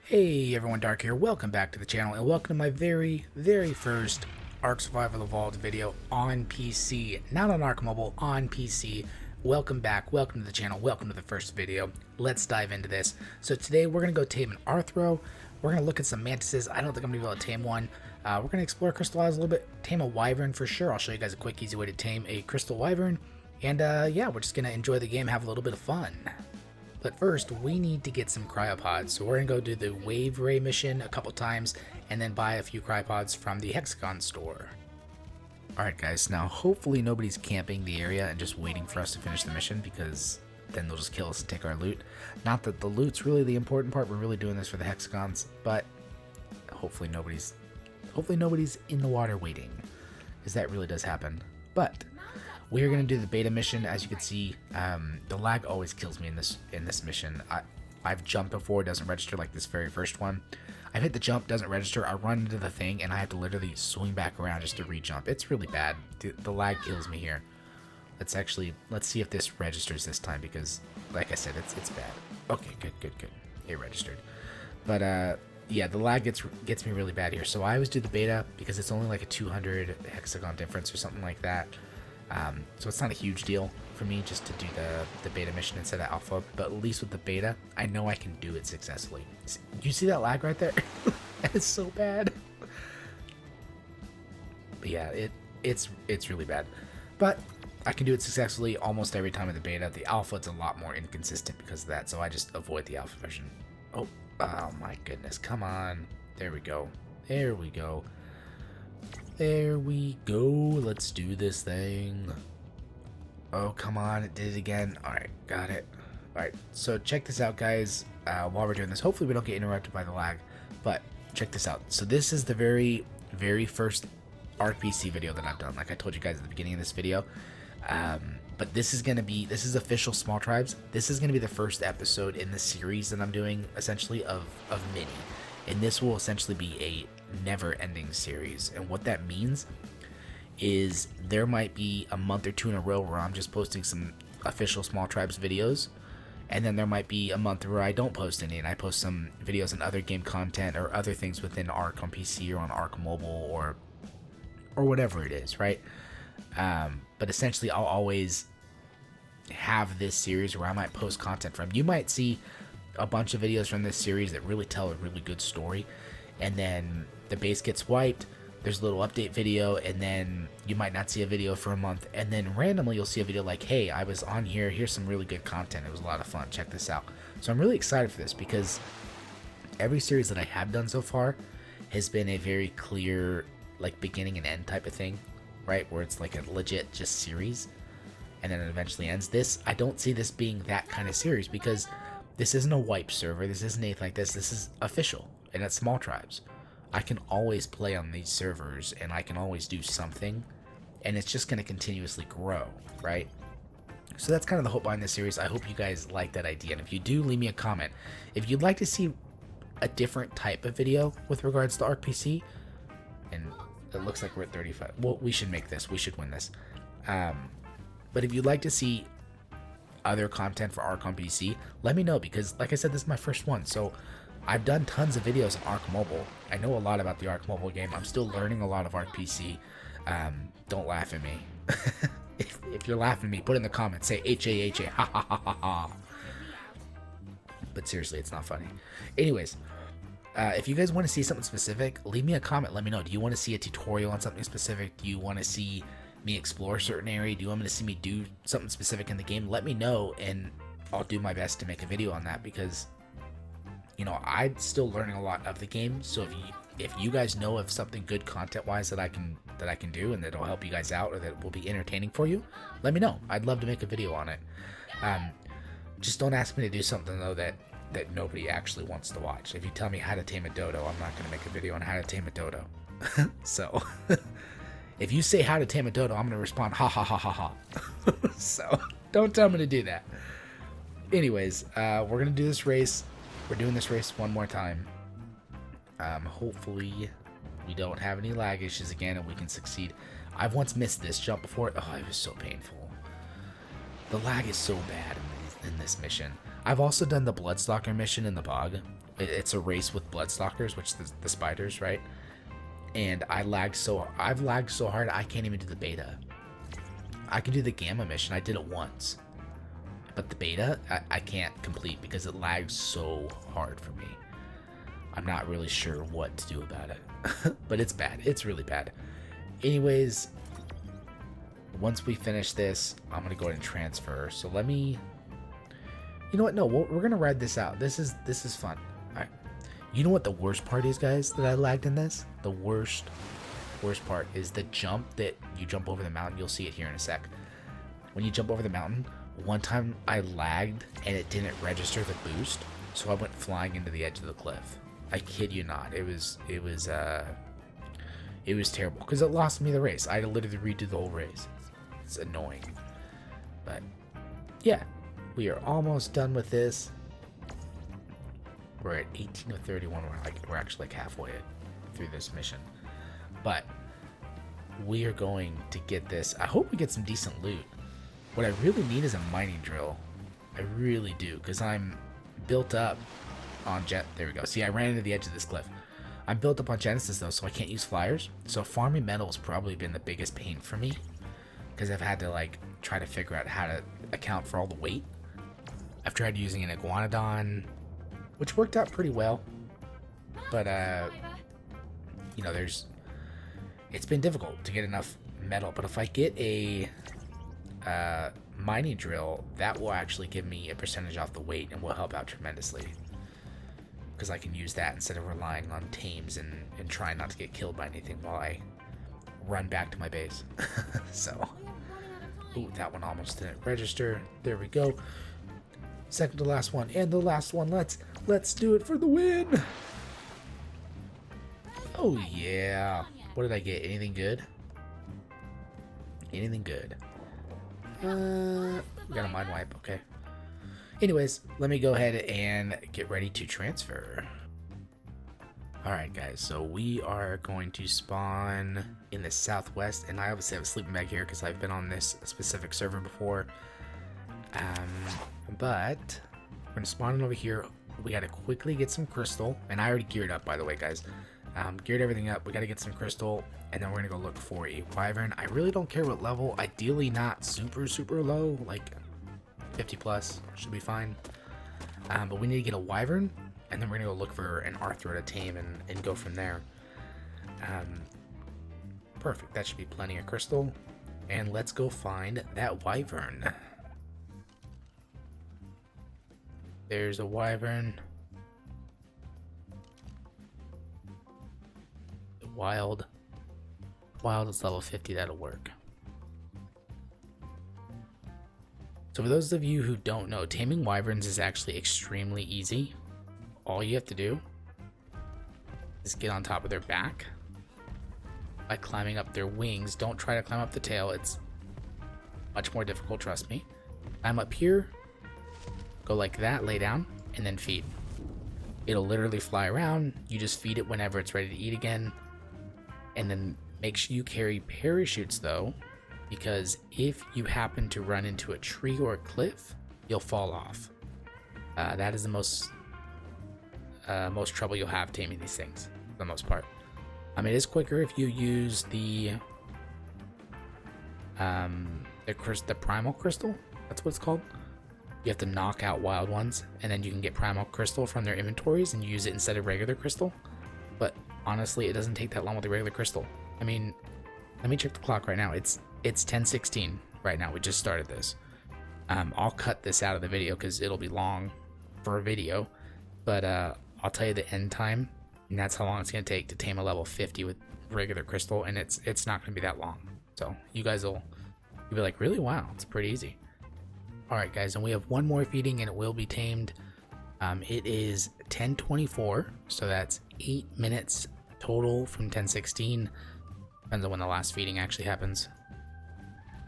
Hey everyone, Dark here. Welcome back to the channel and welcome to my very first Ark Survival Evolved video on PC. Not on Ark Mobile, on PC. Welcome back, welcome to the channel, welcome to the first video. Let's dive into this. So today we're going to go tame an Arthro. We're going to look at some mantises. I don't think I'm going to be able to tame one. We're going to explore crystal isles a little bit, tame a wyvern for sure. I'll show you guys a quick easy way to tame a crystal wyvern. And yeah, we're just going to enjoy the game, have a little bit of fun. But first, we need to get some cryopods, so we're going to go do the wave ray mission a couple times, and then buy a few cryopods from the Hexagon store. Alright guys, now hopefully nobody's camping the area and just waiting for us to finish the mission, because then they'll just kill us and take our loot. Not that the loot's really the important part, we're really doing this for the Hexagons, but hopefully nobody's in the water waiting, because that really does happen. But we're going to do the beta mission. As you can see, the lag always kills me in this mission. I've jumped before, it doesn't register like this very first one. I've hit the jump, doesn't register, I run into the thing, and I have to literally swing back around just to re-jump. It's really bad. The lag kills me here. Let's see if this registers this time, because, like I said, it's bad. Okay, good. It registered. But, yeah, the lag gets me really bad here. So I always do the beta, because it's only like a 200 hexagon difference or something like that. So it's not a huge deal for me just to do the beta mission instead of alpha, but at least with the beta, I know I can do it successfully. You see that lag right there? That is so bad. But yeah, it's really bad. But I can do it successfully almost every time in the beta. The alpha is a lot more inconsistent because of that, so I just avoid the alpha version. Oh my goodness, come on. There we go. There we go. Let's do this thing. Oh, come on, it did it again. Alright, got it. Alright, so check this out, guys. While we're doing this, hopefully we don't get interrupted by the lag, but check this out. So this is the very first Ark PC video that I've done, like I told you guys at the beginning of this video. But this is official small tribes. This is gonna be the first episode in the series that I'm doing, essentially, of mini. And this will essentially be a never-ending series, and what that means is there might be a month or two in a row where I'm just posting some official small tribes videos, and then there might be a month where I don't post any and I post some videos on other game content or other things within Ark on PC or on Ark Mobile or whatever it is, right? But essentially I'll always have this series where I might post content from. You might see a bunch of videos from this series that really tell a really good story, and then the base gets wiped, there's a little update video, and then you might not see a video for a month, and then randomly you'll see a video like, hey, I was on here, here's some really good content, it was a lot of fun, check this out. So I'm really excited for this, because every series that I have done so far has been a very clear, like, beginning and end type of thing, right, where it's like a legit just series, and then it eventually ends. This, I don't see this being that kind of series, because this isn't a wipe server, this isn't anything like this is official, and it's small tribes. I can always play on these servers, and I can always do something, and it's just going to continuously grow, right? So that's kind of the hope behind this series. I hope you guys like that idea, and if you do, leave me a comment. If you'd like to see a different type of video with regards to Ark PC, and it looks like we're at 35. Well, we should make this. We should win this. But if you'd like to see other content for Ark on PC, let me know, because like I said, this is my first one, so I've done tons of videos on Ark Mobile. I know a lot about the Ark Mobile game. I'm still learning a lot of Ark PC. Don't laugh at me. if you're laughing at me, put in the comments, say H-A-H-A, ha ha ha ha ha. But seriously, it's not funny. Anyways, if you guys want to see something specific, leave me a comment, let me know. Do you want to see a tutorial on something specific? Do you want to see me explore a certain area? Do you want me to see me do something specific in the game? Let me know, and I'll do my best to make a video on that, because you know, I'm still learning a lot of the game. So if you guys know of something good content wise that I can do and that'll help you guys out, or that will be entertaining for you, let me know. I'd love to make a video on it. Just don't ask me to do something though that nobody actually wants to watch. If you tell me how to tame a dodo, I'm not going to make a video on how to tame a dodo. So if you say how to tame a dodo, I'm going to respond ha ha ha ha ha. So don't tell me to do that. Anyways, we're going to do this race. We're doing this race one more time. Hopefully we don't have any lag issues again and we can succeed. I've once missed this jump before. Oh, it was so painful. The lag is so bad in this mission. I've also done the Bloodstalker mission in the bog, It's a race with Bloodstalkers, which is the spiders, right? And I've lagged so hard I can't even do the beta. I can do the gamma mission. I did it once, but the beta I can't complete because it lags so hard for me. I'm not really sure what to do about it, but it's bad. It's really bad. Anyways, once we finish this, I'm gonna go ahead and transfer. So let me. You know what? No, we're gonna ride this out. This is fun. All right. You know what the worst part is, guys? That I lagged in this. The worst part is the jump that you jump over the mountain. You'll see it here in a sec. When you jump over the mountain, one time I lagged and it didn't register the boost, so I went flying into the edge of the cliff. I kid you not. It was terrible because it lost me the race. I had to literally redo the whole race. It's annoying, but yeah, we are almost done with this. We're at 18 to 31. We're actually like halfway through this mission, but we are going to get this. I hope we get some decent loot. What I really need is a mining drill. I really do, because I'm built up on there we go. See, I ran into the edge of this cliff. I'm built up on Genesis though, so I can't use flyers. So farming metal has probably been the biggest pain for me, because I've had to like try to figure out how to account for all the weight. I've tried using an iguanodon, which worked out pretty well, but you know, it's been difficult to get enough metal. But if I get a mining drill, that will actually give me a percentage off the weight and will help out tremendously, because I can use that instead of relying on tames and trying not to get killed by anything while I run back to my base. So, ooh, that one almost didn't register. There we go. Second to last one, and the last one. Let's do it for the win. Oh yeah. What did I get? Anything good? Anything good? We got a mind wipe. Okay. Anyways, let me go ahead and get ready to transfer. Alright guys, so we are going to spawn in the southwest, and I obviously have a sleeping bag here because I've been on this specific server before. But we're going to spawn in over here. We got to quickly get some crystal, and I already geared up, by the way, guys. Geared everything up. We got to get some crystal, and then we're going to go look for a wyvern. I really don't care what level. Ideally not super low, like 50 plus should be fine. But we need to get a wyvern, and then we're gonna go look for an Arthro to tame and go from there. Perfect, that should be plenty of crystal. And let's go find that wyvern. There's a wyvern. Wild is level 50, that'll work. So for those of you who don't know, taming wyverns is actually extremely easy. All you have to do is get on top of their back by climbing up their wings. Don't try to climb up the tail. It's much more difficult, trust me. Climb up here, go like that, lay down, and then feed. It'll literally fly around. You just feed it whenever it's ready to eat again. And then make sure you carry parachutes though, because if you happen to run into a tree or a cliff, you'll fall off. That is the most trouble you'll have taming these things, for the most part. It is quicker if you use the primal crystal. That's what it's called. You have to knock out wild ones, and then you can get primal crystal from their inventories and use it instead of regular crystal. But honestly, it doesn't take that long with the regular crystal. I mean, let me check the clock right now. It's 10:16 right now. We just started this. I'll cut this out of the video because it'll be long for a video, but I'll tell you the end time, and that's how long it's gonna take to tame a level 50 with regular crystal, and it's not gonna be that long. So you guys you'll be like, really? Wow, it's pretty easy. All right, guys, and we have one more feeding, and it will be tamed. It is 10:24, so that's 8 minutes total from 10:16. Depends on when the last feeding actually happens.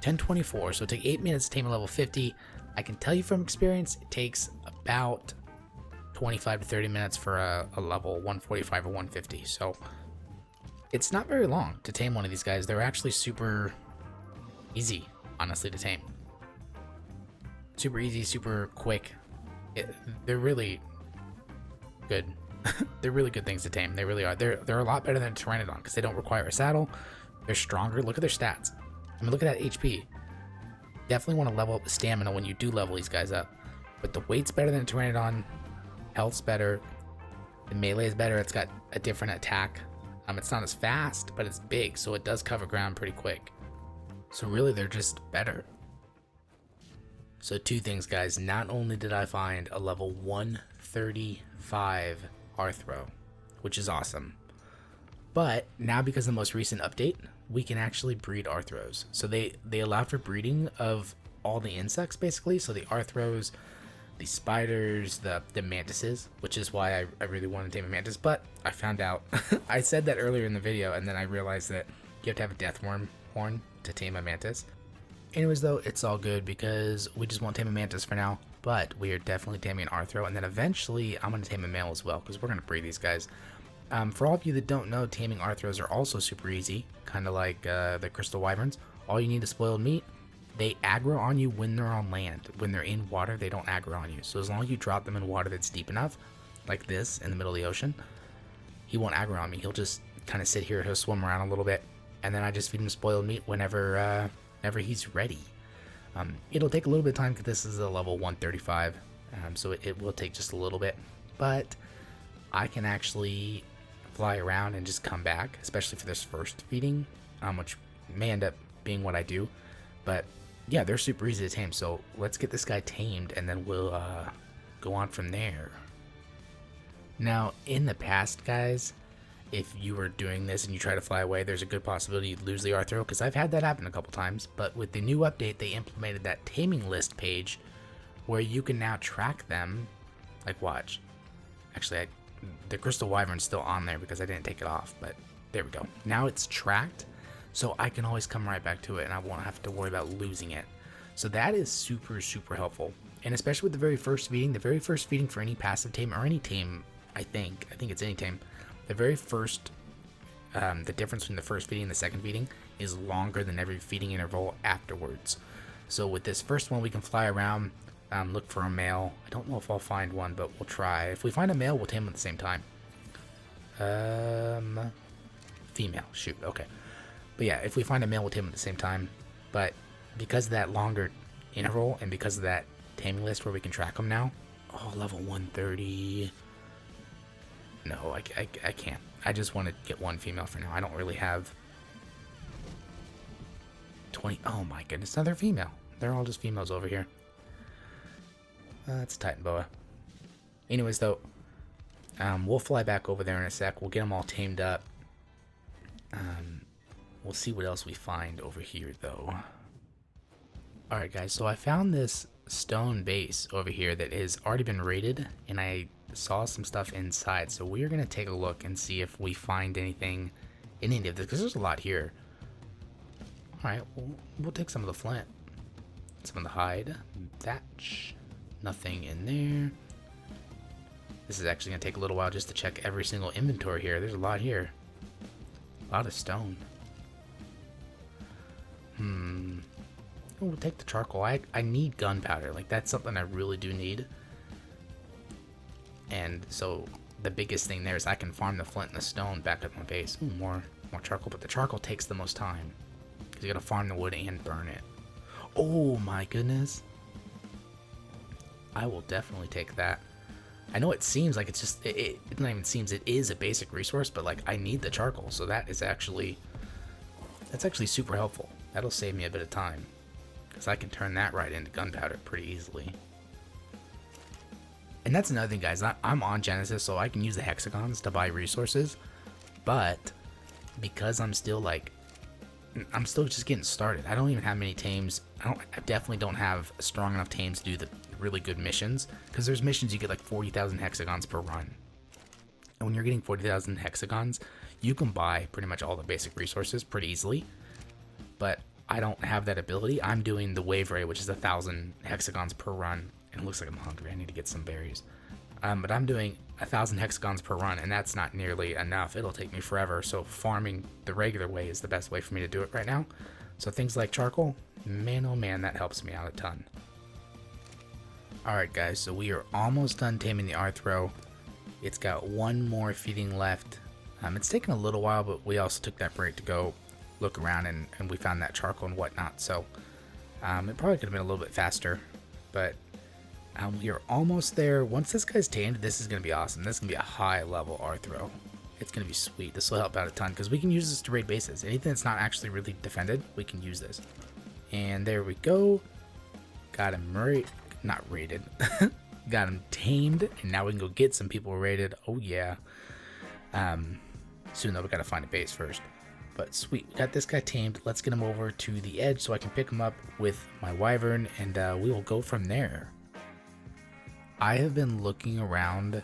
10:24, so it'll take 8 minutes to tame a level 50. I can tell you from experience, it takes about 25 to 30 minutes for a level 145 or 150. So it's not very long to tame one of these guys. They're actually super easy, honestly, to tame. Super easy, super quick. They're really good. They're really good things to tame. They really are. They're a lot better than a Pteranodon because they don't require a saddle. They're stronger. Look at their stats. I mean, look at that HP. Definitely want to level up the stamina when you do level these guys up. But the weight's better than a Pteranodon. Health's better. The melee is better. It's got a different attack. It's not as fast, but it's big, so it does cover ground pretty quick. So really, they're just better. So two things, guys. Not only did I find a level 135 Arthro, which is awesome, but now because of the most recent update, we can actually breed Arthros. So they allow for breeding of all the insects, basically. So the Arthros, the spiders, the mantises, which is why I really want to tame a mantis, but I found out, I said that earlier in the video, and then I realized that you have to have a deathworm horn to tame a mantis. Anyways, though, it's all good because we just won't tame a mantis for now, but we are definitely taming an Arthro, and then eventually I'm going to tame a male as well because we're going to breed these guys. For all of you that don't know, taming Arthros are also super easy, kind of like the crystal wyverns. All you need is spoiled meat. They aggro on you when they're on land. When they're in water, they don't aggro on you. So as long as you drop them in water that's deep enough, like this in the middle of the ocean, he won't aggro on me. He'll just kind of sit here, he'll swim around a little bit, and then I just feed him spoiled meat whenever he's ready. It'll take a little bit of time because this is a level 135, so it will take just a little bit, but I can actually fly around and just come back, especially for this first feeding, which may end up being what I do, but yeah, they're super easy to tame. So let's get this guy tamed and then we'll go on from there. Now, in the past, guys, if you were doing this and you try to fly away, there's a good possibility you'd lose the Arthro, because I've had that happen a couple times. But with the new update, they implemented that taming list page where you can now track them. Like, watch. Actually, the crystal wyvern's still on there because I didn't take it off, but there we go. Now it's tracked, so I can always come right back to it and I won't have to worry about losing it. So that is super, super helpful. And especially with the very first feeding for any passive tame or any tame, I think it's any tame, the very first, the difference between the first feeding and the second feeding is longer than every feeding interval afterwards. So with this first one, we can fly around, look for a male. I don't know if I'll find one, but we'll try. If we find a male, we'll tame them at the same time. Female, shoot, okay. But yeah, if we find a male, we'll tame them at the same time. But because of that longer interval and because of that taming list where we can track them now, oh, level 130. No, I can't. I just want to get one female for now. I don't really have 20. Oh my goodness, another female. They're all just females over here. That's a Titan boa. Anyways, though, we'll fly back over there in a sec. We'll get them all tamed up. We'll see what else we find over here, though. Alright, guys, so I found this stone base over here that has already been raided, and I saw some stuff inside. So we're going to take a look and see if we find anything in any of this, because there's a lot here. Alright, we'll take some of the flint, some of the hide, thatch, nothing in there. This is actually going to take a little while just to check every single inventory here. There's a lot here. A lot of stone. We'll take the charcoal. I need gunpowder. Like, that's something I really do need. And so the biggest thing there is I can farm the flint and the stone back at my base. Ooh, more charcoal, but the charcoal takes the most time because you gotta farm the wood and burn it. Oh my goodness. I will definitely take that. I know it seems like it's just, it not even seems, it is a basic resource, but like I need the charcoal, so that's actually super helpful. That'll save me a bit of time because I can turn that right into gunpowder pretty easily. And that's another thing, guys. I'm on Genesis, so I can use the hexagons to buy resources, but because I'm still just getting started. I don't even have many tames. I definitely don't have strong enough tames to do the really good missions, because there's missions you get like 40,000 hexagons per run. And when you're getting 40,000 hexagons, you can buy pretty much all the basic resources pretty easily. But I don't have that ability. I'm doing the wave ray, which is 1,000 hexagons per run. And it looks like I'm hungry. I need to get some berries. But I'm doing 1,000 hexagons per run, and that's not nearly enough. It'll take me forever. So farming the regular way is the best way for me to do it right now. So things like charcoal, man oh man, that helps me out a ton. Alright guys, so we are almost done taming the Arthro. It's got one more feeding left. It's taken a little while, but we also took that break to go look around, and we found that charcoal and whatnot. So it probably could have been a little bit faster, but we are almost there. Once this guy's tamed, this is going to be awesome. This is going to be a high level Arthro. It's going to be sweet. This will help out a ton because we can use this to raid bases. Anything that's not actually really defended, we can use this. And there we go. Got him not raided. Got him tamed, and now we can go get some people raided. Oh yeah. Soon though, we got to find a base first. But sweet, we got this guy tamed. Let's get him over to the edge so I can pick him up with my Wyvern, and we will go from there. I have been looking around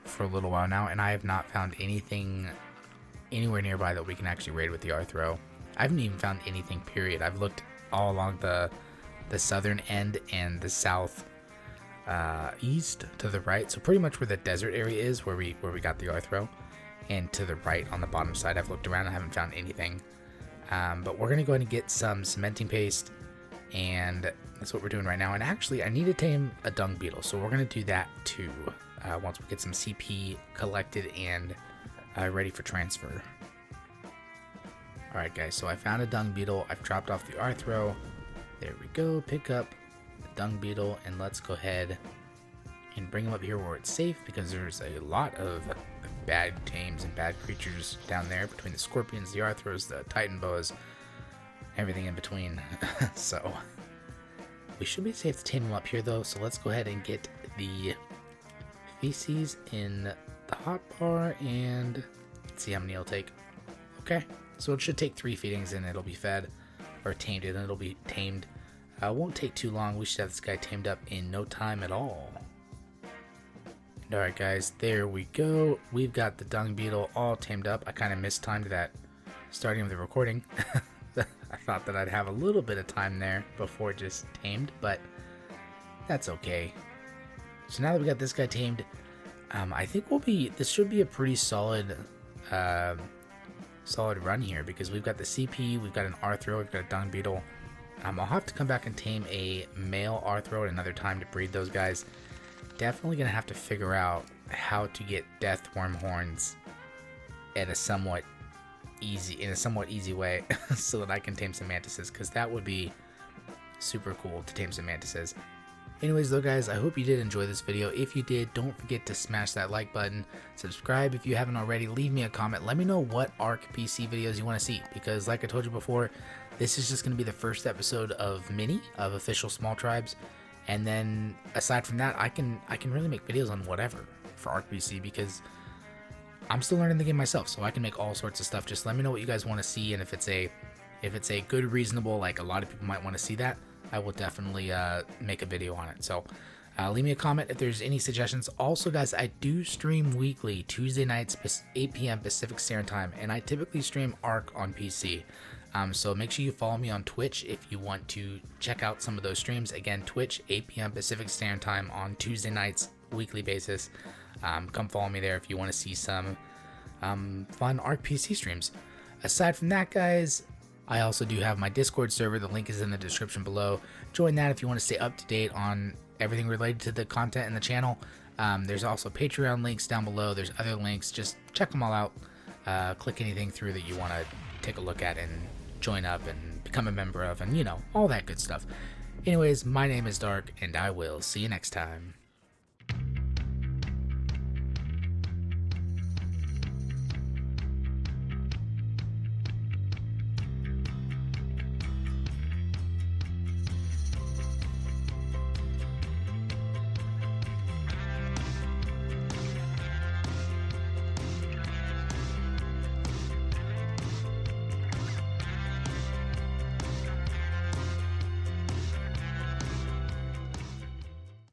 for a little while now, and I have not found anything anywhere nearby that we can actually raid with the Arthro. I haven't even found anything, period. I've looked all along the southern end and the south east to the right, so pretty much where the desert area is, where we got the Arthro, and to the right on the bottom side. I've looked around, I haven't found anything, but we're gonna go ahead and get some cementing paste, and that's what we're doing right now. And actually, I need to tame a dung beetle, so we're gonna do that too once we get some CP collected and ready for transfer. Alright guys, so I found a dung beetle. I've dropped off the Arthro. There we go. Pick up the dung beetle, and let's go ahead and bring him up here where it's safe, because there's a lot of bad tames and bad creatures down there between the scorpions, the Arthros, the titan boas, everything in between. So we should be safe to tame him up here though, so let's go ahead and get the feces in the hotbar, and let's see how many it'll take. Okay, so it should take 3 feedings and it'll be fed, or tamed, and it'll be tamed. Won't take too long. We should have this guy tamed up in no time at all. Alright guys, there we go. We've got the dung beetle all tamed up. I kind of mistimed that starting of the recording. I thought that I'd have a little bit of time there before it just tamed, but that's okay. So now that we got this guy tamed, I think this should be a pretty solid run here, because we've got the CP, we've got an Arthro, we've got a dung beetle. I'll have to come back and tame a male Arthro at another time to breed those guys. Definitely gonna have to figure out how to get death worm horns in a somewhat easy way so that I can tame some mantises, because that would be super cool to tame some mantises. Anyways though guys, I hope you did enjoy this video. If you did, don't forget to smash that like button, subscribe if you haven't already, leave me a comment, let me know what Ark PC videos you want to see, because like I told you before, this is just going to be the first episode of many of official small tribes, and then aside from that, I can really make videos on whatever for Ark PC, because I'm still learning the game myself, so I can make all sorts of stuff. Just let me know what you guys want to see, and if it's a good, reasonable, like a lot of people might want to see that, I will definitely make a video on it. So leave me a comment if there's any suggestions. Also guys, I do stream weekly Tuesday nights 8 p.m. Pacific Standard Time, and I typically stream Ark on PC. So make sure you follow me on Twitch if you want to check out some of those streams. Again, Twitch 8 p.m. Pacific Standard Time on Tuesday nights, weekly basis. Come follow me there if you want to see some fun Ark PC streams. Aside from that guys, I also do have my Discord server. The link is in the description below. Join that if you want to stay up to date on everything related to the content in the channel. There's also Patreon links down below. There's other links. Just check them all out. Click anything through that you want to take a look at and join up and become a member of, and you know, all that good stuff. Anyways, my name is Dark, and I will see you next time.